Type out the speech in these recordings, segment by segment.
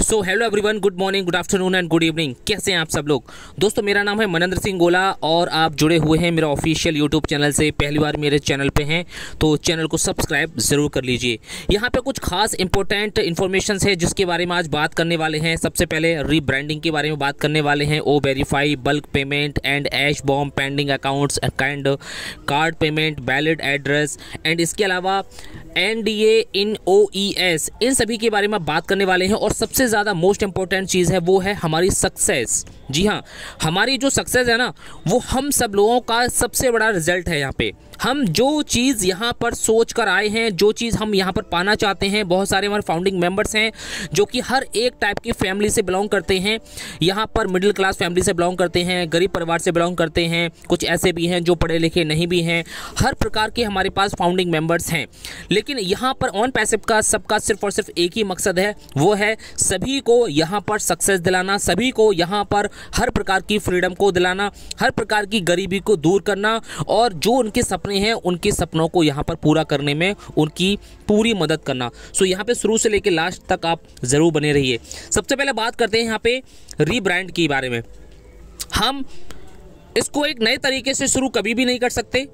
So hello everyone, good morning, good afternoon and good evening. कैसे हैं आप सब लोग। दोस्तों, मेरा नाम है मनेंद्र सिंह गोला और आप जुड़े हुए हैं मेरा ऑफिशियल यूट्यूब चैनल से। पहली बार मेरे चैनल पे हैं तो चैनल को सब्सक्राइब ज़रूर कर लीजिए। यहाँ पे कुछ खास इंपॉर्टेंट इन्फॉर्मेशन है जिसके बारे में आज बात करने वाले हैं। सबसे पहले रीब्रांडिंग के बारे में बात करने वाले हैं। ओ वेरीफाई, बल्क पेमेंट एंड ऐश बॉम्ब, pending accounts and card payment, valid address and इसके अलावा NDA इन OES, इन सभी के बारे में बात करने वाले हैं। और सबसे ज़्यादा मोस्ट इंपॉर्टेंट चीज़ है वो है हमारी सक्सेस। जी हाँ, हमारी जो सक्सेस है ना, वो हम सब लोगों का सबसे बड़ा रिजल्ट है। यहाँ पे हम जो चीज़ यहाँ पर सोच कर आए हैं, जो चीज़ हम यहाँ पर पाना चाहते हैं, बहुत सारे हमारे फाउंडिंग मेंबर्स हैं जो कि हर एक टाइप की फैमिली से बिलोंग करते हैं। यहाँ पर मिडिल क्लास फैमिली से बिलोंग करते हैं, गरीब परिवार से बिलोंग करते हैं, कुछ ऐसे भी हैं जो पढ़े लिखे नहीं भी हैं। हर प्रकार के हमारे पास फाउंडिंग मेंबर्स हैं। लेकिन यहाँ पर ऑन पैसिव का सबका सिर्फ और सिर्फ एक ही मकसद है, वो है सभी को यहाँ पर सक्सेस दिलाना, सभी को यहाँ पर हर प्रकार की फ्रीडम को दिलाना, हर प्रकार की गरीबी को दूर करना और जो उनके सपने हैं उनके सपनों को यहाँ पर पूरा करने में उनकी पूरी मदद करना। सो यहाँ पे शुरू से लेकर लास्ट तक आप ज़रूर बने रहिए। सबसे पहले बात करते हैं यहाँ पे रीब्रांड के बारे में। हम इसको एक नए तरीके से शुरू कभी भी नहीं कर सकते,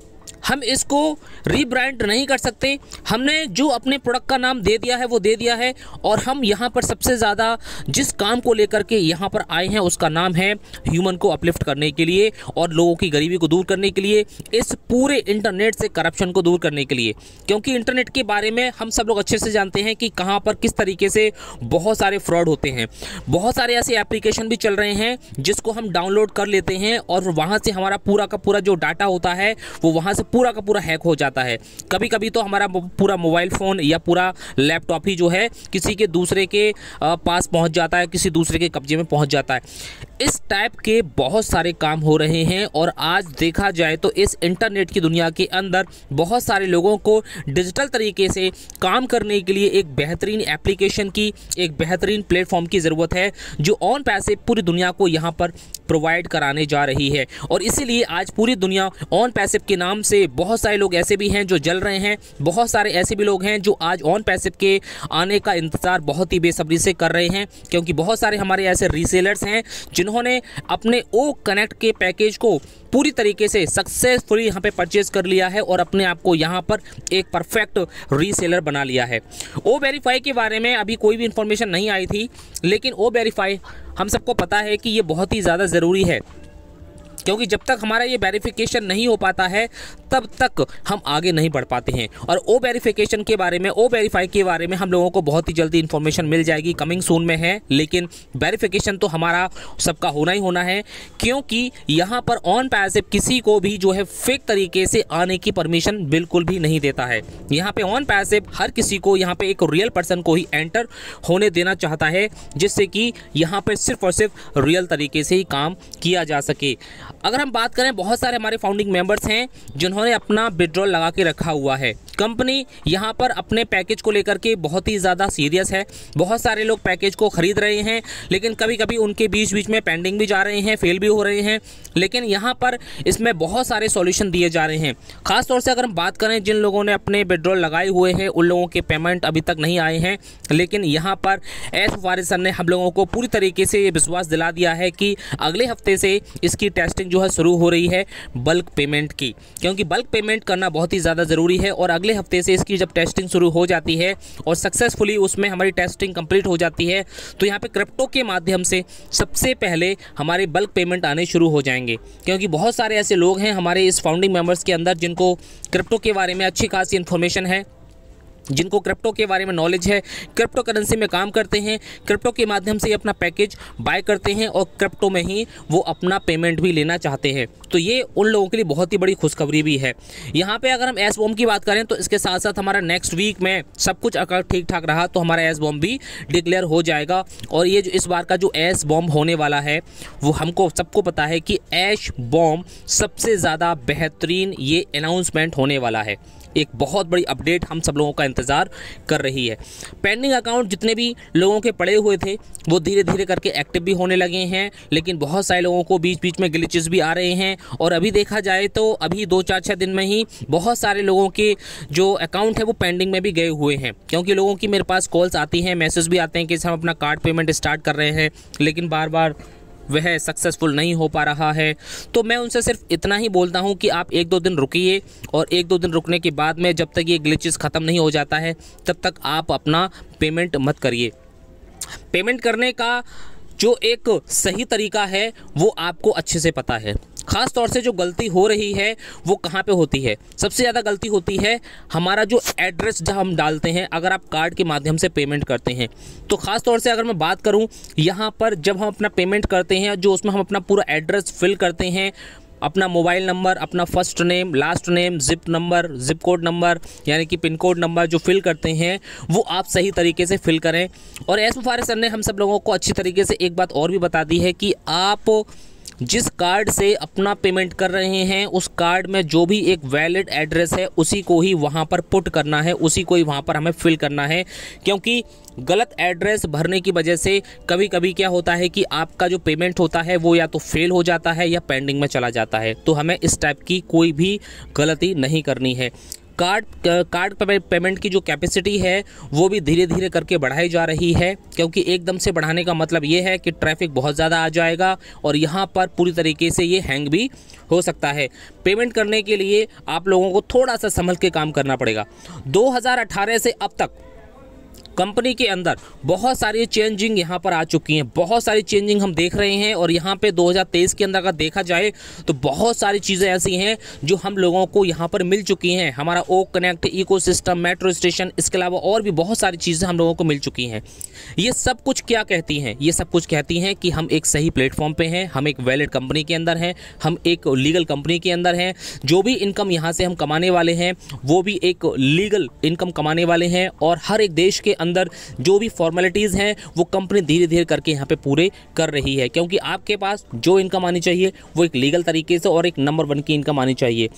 हम इसको रीब्रांड नहीं कर सकते। हमने जो अपने प्रोडक्ट का नाम दे दिया है वो दे दिया है और हम यहाँ पर सबसे ज़्यादा जिस काम को लेकर के यहाँ पर आए हैं उसका नाम है ह्यूमन को अपलिफ्ट करने के लिए और लोगों की गरीबी को दूर करने के लिए, इस पूरे इंटरनेट से करप्शन को दूर करने के लिए। क्योंकि इंटरनेट के बारे में हम सब लोग अच्छे से जानते हैं कि कहाँ पर किस तरीके से बहुत सारे फ्रॉड होते हैं। बहुत सारे ऐसे एप्लीकेशन भी चल रहे हैं जिसको हम डाउनलोड कर लेते हैं और वहाँ से हमारा पूरा का पूरा जो डाटा होता है वो वहाँ से पूरा का पूरा हैक हो जाता है। कभी कभी तो हमारा पूरा मोबाइल फ़ोन या पूरा लैपटॉप ही जो है किसी के दूसरे के पास पहुंच जाता है, किसी दूसरे के कब्जे में पहुंच जाता है। इस टाइप के बहुत सारे काम हो रहे हैं और आज देखा जाए तो इस इंटरनेट की दुनिया के अंदर बहुत सारे लोगों को डिजिटल तरीके से काम करने के लिए एक बेहतरीन एप्लीकेशन की, एक बेहतरीन प्लेटफॉर्म की ज़रूरत है जो ऑन पैसे पूरी दुनिया को यहाँ पर प्रोवाइड कराने जा रही है। और इसीलिए आज पूरी दुनिया ऑन पैसिव के नाम से, बहुत सारे लोग ऐसे भी हैं जो जल रहे हैं, बहुत सारे ऐसे भी लोग हैं जो आज ऑन पैसिव के आने का इंतज़ार बहुत ही बेसब्री से कर रहे हैं। क्योंकि बहुत सारे हमारे ऐसे रीसेलर्स हैं जिन्होंने अपने ओ कनेक्ट के पैकेज को पूरी तरीके से सक्सेसफुली यहाँ पे परचेज कर लिया है और अपने आप को यहाँ पर एक परफेक्ट रीसेलर बना लिया है। ओ वेरीफाई के बारे में अभी कोई भी इंफॉर्मेशन नहीं आई थी, लेकिन ओ वेरीफाई हम सबको पता है कि ये बहुत ही ज़्यादा ज़रूरी है। क्योंकि जब तक हमारा ये वेरिफिकेशन नहीं हो पाता है तब तक हम आगे नहीं बढ़ पाते हैं। और ओ वेरिफिकेशन के बारे में, ओ वेरीफाई के बारे में हम लोगों को बहुत ही जल्दी इन्फॉर्मेशन मिल जाएगी, कमिंग सून में है। लेकिन वेरिफिकेशन तो हमारा सबका होना ही होना है, क्योंकि यहाँ पर ऑन पैसिव किसी को भी जो है फेक तरीके से आने की परमिशन बिल्कुल भी नहीं देता है। यहाँ पे ऑन पैसिव हर किसी को यहाँ पे एक रियल पर्सन को ही एंटर होने देना चाहता है, जिससे कि यहाँ पर सिर्फ और सिर्फ रियल तरीके से ही काम किया जा सके। अगर हम बात करें, बहुत सारे हमारे फाउंडिंग मेंबर्स हैं जिन्होंने अपना विड्रॉल लगा के रखा हुआ है। कंपनी यहाँ पर अपने पैकेज को लेकर के बहुत ही ज़्यादा सीरियस है। बहुत सारे लोग पैकेज को खरीद रहे हैं, लेकिन कभी कभी उनके बीच बीच में पेंडिंग भी जा रहे हैं, फेल भी हो रहे हैं। लेकिन यहाँ पर इसमें बहुत सारे सॉल्यूशन दिए जा रहे हैं। खास तौर से अगर हम बात करें, जिन लोगों ने अपने विड्रॉल लगाए हुए हैं उन लोगों के पेमेंट अभी तक नहीं आए हैं। लेकिन यहाँ पर एस वारिस सर ने हम लोगों को पूरी तरीके से विश्वास दिला दिया है कि अगले हफ्ते से इसकी टेस्टिंग जो है शुरू हो रही है बल्क पेमेंट की। क्योंकि बल्क पेमेंट करना बहुत ही ज़्यादा ज़रूरी है और अगले हफ्ते से इसकी जब टेस्टिंग शुरू हो जाती है और सक्सेसफुली उसमें हमारी टेस्टिंग कंप्लीट हो जाती है तो यहाँ पे क्रिप्टो के माध्यम से सबसे पहले हमारे बल्क पेमेंट आने शुरू हो जाएंगे। क्योंकि बहुत सारे ऐसे लोग हैं हमारे इस फाउंडिंग मेंबर्स के अंदर जिनको क्रिप्टो के बारे में अच्छी खासी इन्फॉर्मेशन है, जिनको क्रिप्टो के बारे में नॉलेज है, क्रिप्टो करेंसी में काम करते हैं, क्रिप्टो के माध्यम से अपना पैकेज बाय करते हैं और क्रिप्टो में ही वो अपना पेमेंट भी लेना चाहते हैं। तो ये उन लोगों के लिए बहुत ही बड़ी खुशखबरी भी है। यहाँ पे अगर हम एस बॉम्ब की बात करें तो इसके साथ साथ हमारा नेक्स्ट वीक में सब कुछ अगर ठीक ठाक रहा तो हमारा एस बॉम्ब भी डिक्लेयर हो जाएगा। और ये जो इस बार का जो एस बॉम्ब होने वाला है वो हमको सबको पता है कि ऐश बॉम्ब सबसे ज़्यादा बेहतरीन ये अनाउंसमेंट होने वाला है। एक बहुत बड़ी अपडेट हम सब लोगों का इंतज़ार कर रही है। पेंडिंग अकाउंट जितने भी लोगों के पड़े हुए थे वो धीरे धीरे करके एक्टिव भी होने लगे हैं, लेकिन बहुत सारे लोगों को बीच बीच में ग्लिचेस भी आ रहे हैं। और अभी देखा जाए तो अभी 2-4-6 दिन में ही बहुत सारे लोगों के जो अकाउंट है वो पेंडिंग में भी गए हुए हैं, क्योंकि लोगों की मेरे पास कॉल्स आती हैं, मैसेज भी आते हैं कि हम अपना कार्ड पेमेंट स्टार्ट कर रहे हैं, लेकिन बार बार वह सक्सेसफुल नहीं हो पा रहा है। तो मैं उनसे सिर्फ इतना ही बोलता हूं कि आप 1-2 दिन रुकिए, और 1-2 दिन रुकने के बाद में जब तक ये ग्लिचेस ख़त्म नहीं हो जाता है तब तक आप अपना पेमेंट मत करिए। पेमेंट करने का जो एक सही तरीका है वो आपको अच्छे से पता है। ख़ास तौर से जो गलती हो रही है वो कहाँ पे होती है? सबसे ज़्यादा गलती होती है हमारा जो एड्रेस जहाँ हम डालते हैं, अगर आप कार्ड के माध्यम से पेमेंट करते हैं तो ख़ास तौर से अगर मैं बात करूँ यहाँ पर जब हम अपना पेमेंट करते हैं, जो उसमें हम अपना पूरा एड्रेस फिल करते हैं, अपना मोबाइल नंबर, अपना first name, last name, zip number, zip code number यानी कि पिन कोड नंबर जो फिल करते हैं वो आप सही तरीके से फिल करें। और एस मुफारिस सर ने हम सब लोगों को अच्छी तरीके से एक बात और भी बता दी है कि आप जिस कार्ड से अपना पेमेंट कर रहे हैं उस कार्ड में जो भी एक वैलिड एड्रेस है उसी को ही वहाँ पर पुट करना है, उसी को ही वहाँ पर हमें फिल करना है। क्योंकि गलत एड्रेस भरने की वजह से कभी कभी क्या होता है कि आपका जो पेमेंट होता है वो या तो फेल हो जाता है या पेंडिंग में चला जाता है। तो हमें इस टाइप की कोई भी गलती नहीं करनी है। कार्ड पेमेंट की जो कैपेसिटी है वो भी धीरे धीरे करके बढ़ाई जा रही है, क्योंकि एकदम से बढ़ाने का मतलब ये है कि ट्रैफिक बहुत ज़्यादा आ जाएगा और यहाँ पर पूरी तरीके से ये हैंग भी हो सकता है। पेमेंट करने के लिए आप लोगों को थोड़ा सा संभल के काम करना पड़ेगा। 2018 से अब तक कंपनी के अंदर बहुत सारी चेंजिंग यहाँ पर आ चुकी हैं, बहुत सारी चेंजिंग हम देख रहे हैं। और यहाँ पे 2023 के अंदर अगर देखा जाए तो बहुत सारी चीज़ें ऐसी हैं जो हम लोगों को यहाँ पर मिल चुकी हैं। हमारा oak connect, ecosystem, metro station, इसके अलावा और भी बहुत सारी चीज़ें हम लोगों को मिल चुकी हैं। ये सब कुछ क्या कहती हैं? ये सब कुछ कहती हैं कि हम एक सही प्लेटफॉर्म पे हैं, हम एक वैलिड कंपनी के अंदर हैं, हम एक लीगल कंपनी के अंदर हैं। जो भी इनकम यहाँ से हम कमाने वाले हैं वो भी एक लीगल इनकम कमाने वाले हैं। और हर एक देश के अंदर जो भी फॉर्मेलिटीज़ हैं वो कंपनी धीरे धीरे करके यहाँ पे पूरे कर रही है, क्योंकि आपके पास जो इनकम आनी चाहिए वो एक लीगल तरीके से और एक नंबर 1 की इनकम आनी चाहिए।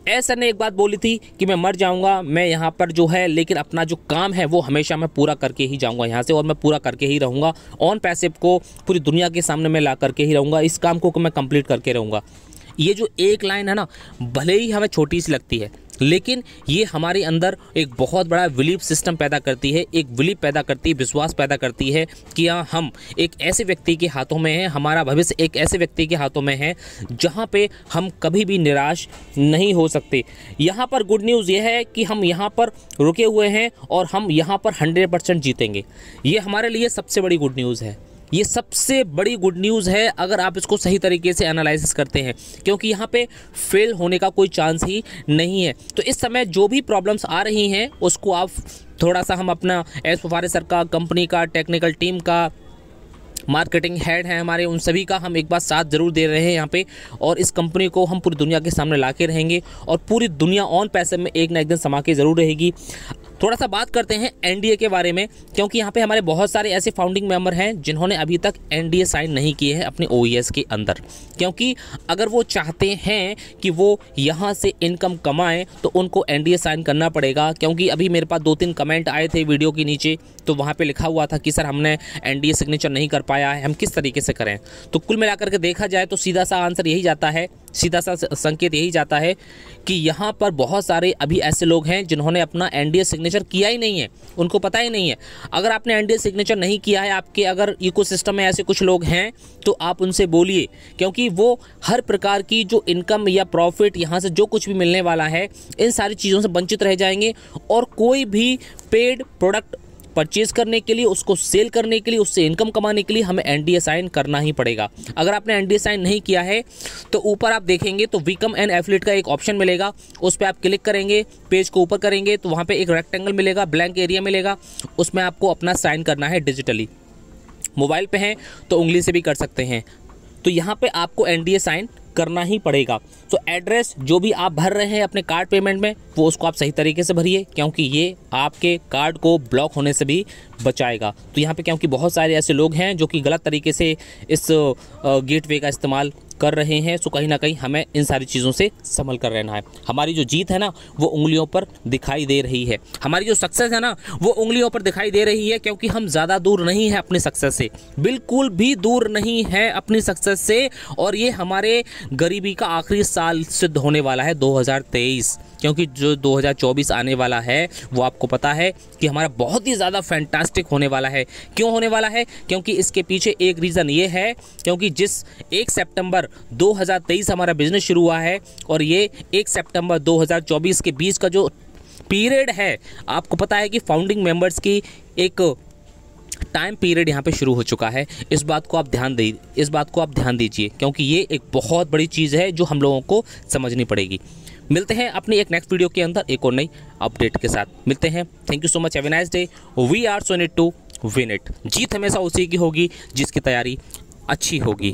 ऐसा ने एक बात बोली थी कि मैं मर जाऊंगा, मैं यहाँ पर जो है, लेकिन अपना जो काम है वो हमेशा मैं पूरा करके ही जाऊंगा यहाँ से, और मैं पूरा करके ही रहूँगा। ऑन पैसिव को पूरी दुनिया के सामने मैं ला करके ही रहूँगा, इस काम को मैं कंप्लीट करके रहूँगा। ये जो एक लाइन है ना, भले ही हमें छोटी सी लगती है, लेकिन ये हमारे अंदर एक बहुत बड़ा बिलीफ सिस्टम पैदा करती है, एक बिलीफ पैदा करती है, विश्वास पैदा करती है कि हाँ, हम एक ऐसे व्यक्ति के हाथों में हैं, हमारा भविष्य एक ऐसे व्यक्ति के हाथों में है जहाँ पे हम कभी भी निराश नहीं हो सकते। यहाँ पर गुड न्यूज़ ये है कि हम यहाँ पर रुके हुए हैं और हम यहाँ पर 100% जीतेंगे। ये हमारे लिए सबसे बड़ी गुड न्यूज़ है, ये सबसे बड़ी गुड न्यूज़ है अगर आप इसको सही तरीके से एनालाइसिस करते हैं, क्योंकि यहाँ पे फेल होने का कोई चांस ही नहीं है। तो इस समय जो भी प्रॉब्लम्स आ रही हैं उसको आप थोड़ा सा, हम अपना एस मुफारिस सर का, कंपनी का, टेक्निकल टीम का, मार्केटिंग हेड हैं हमारे, उन सभी का हम एक बार साथ ज़रूर दे रहे हैं यहाँ पे। और इस कंपनी को हम पूरी दुनिया के सामने ला के रहेंगे और पूरी दुनिया ऑन पैसे में एक ना एक दिन समा के ज़रूर रहेगी। थोड़ा सा बात करते हैं एनडीए के बारे में, क्योंकि यहाँ पे हमारे बहुत सारे ऐसे फाउंडिंग मेंबर हैं जिन्होंने अभी तक एनडीए साइन नहीं किए हैं अपने ओईएस के अंदर। क्योंकि अगर वो चाहते हैं कि वो यहाँ से इनकम कमाएं तो उनको एनडीए साइन करना पड़ेगा। क्योंकि अभी मेरे पास 2-3 कमेंट आए थे वीडियो के नीचे, तो वहाँ पे लिखा हुआ था कि सर हमने एनडीए सिग्नेचर नहीं कर पाया है, हम किस तरीके से करें। तो कुल मिलाकर के देखा जाए तो सीधा सा आंसर यही जाता है, सीधा सा संकेत यही जाता है कि यहाँ पर बहुत सारे अभी ऐसे लोग हैं जिन्होंने अपना एनडीए सिग्नेचर किया ही नहीं है, उनको पता ही नहीं है। अगर आपने एनडीए सिग्नेचर नहीं किया है, आपके अगर इकोसिस्टम में ऐसे कुछ लोग हैं तो आप उनसे बोलिए, क्योंकि वो हर प्रकार की जो इनकम या प्रॉफिट यहाँ से जो कुछ भी मिलने वाला है इन सारी चीज़ों से वंचित रह जाएंगे। और कोई भी पेड प्रोडक्ट परचेज करने के लिए, उसको सेल करने के लिए, उससे इनकम कमाने के लिए हमें एनडीए साइन करना ही पड़ेगा। अगर आपने एनडीए साइन नहीं किया है तो ऊपर आप देखेंगे तो बिकम एन एफिलिएट का एक ऑप्शन मिलेगा, उस पर आप क्लिक करेंगे, पेज को ऊपर करेंगे तो वहाँ पे एक रेक्टेंगल मिलेगा, ब्लैंक एरिया मिलेगा, उसमें आपको अपना साइन करना है डिजिटली। मोबाइल पे हैं तो उंगली से भी कर सकते हैं। तो यहाँ पे आपको एनडीए साइन करना ही पड़ेगा। तो एड्रेस जो भी आप भर रहे हैं अपने कार्ड पेमेंट में वो उसको आप सही तरीके से भरिए, क्योंकि ये आपके कार्ड को ब्लॉक होने से भी बचाएगा। तो यहाँ पे क्योंकि बहुत सारे ऐसे लोग हैं जो कि गलत तरीके से इस गेटवे का इस्तेमाल कर रहे हैं, सो कहीं ना कहीं हमें इन सारी चीज़ों से संभल कर रहना है। हमारी जो जीत है ना वो उंगलियों पर दिखाई दे रही है, हमारी जो सक्सेस है ना वो उंगलियों पर दिखाई दे रही है, क्योंकि हम ज़्यादा दूर नहीं है अपनी सक्सेस से, बिल्कुल भी दूर नहीं है अपनी सक्सेस से। और ये हमारे गरीबी का आखिरी साल सिद्ध होने वाला है 2023, क्योंकि जो 2024 आने वाला है वो आपको पता है कि हमारा बहुत ही ज़्यादा फैंटास्टिक होने वाला है। क्यों होने वाला है? क्योंकि इसके पीछे एक रीज़न ये है, क्योंकि जिस 1 सितंबर 2023 हमारा बिजनेस शुरू हुआ है और ये 1 सितंबर 2024 के बीच का जो पीरियड है, आपको पता है कि फाउंडिंग मेंबर्स की एक टाइम पीरियड यहाँ पे शुरू हो चुका है। इस बात को आप ध्यान दीजिए, क्योंकि ये एक बहुत बड़ी चीज़ है जो हम लोगों को समझनी पड़ेगी। मिलते हैं अपनी एक नेक्स्ट वीडियो के अंदर एक और नई अपडेट के साथ मिलते हैं। Thank you so much, have a nice day. We are so in it to win it. जीत हमेशा उसी की होगी जिसकी तैयारी अच्छी होगी।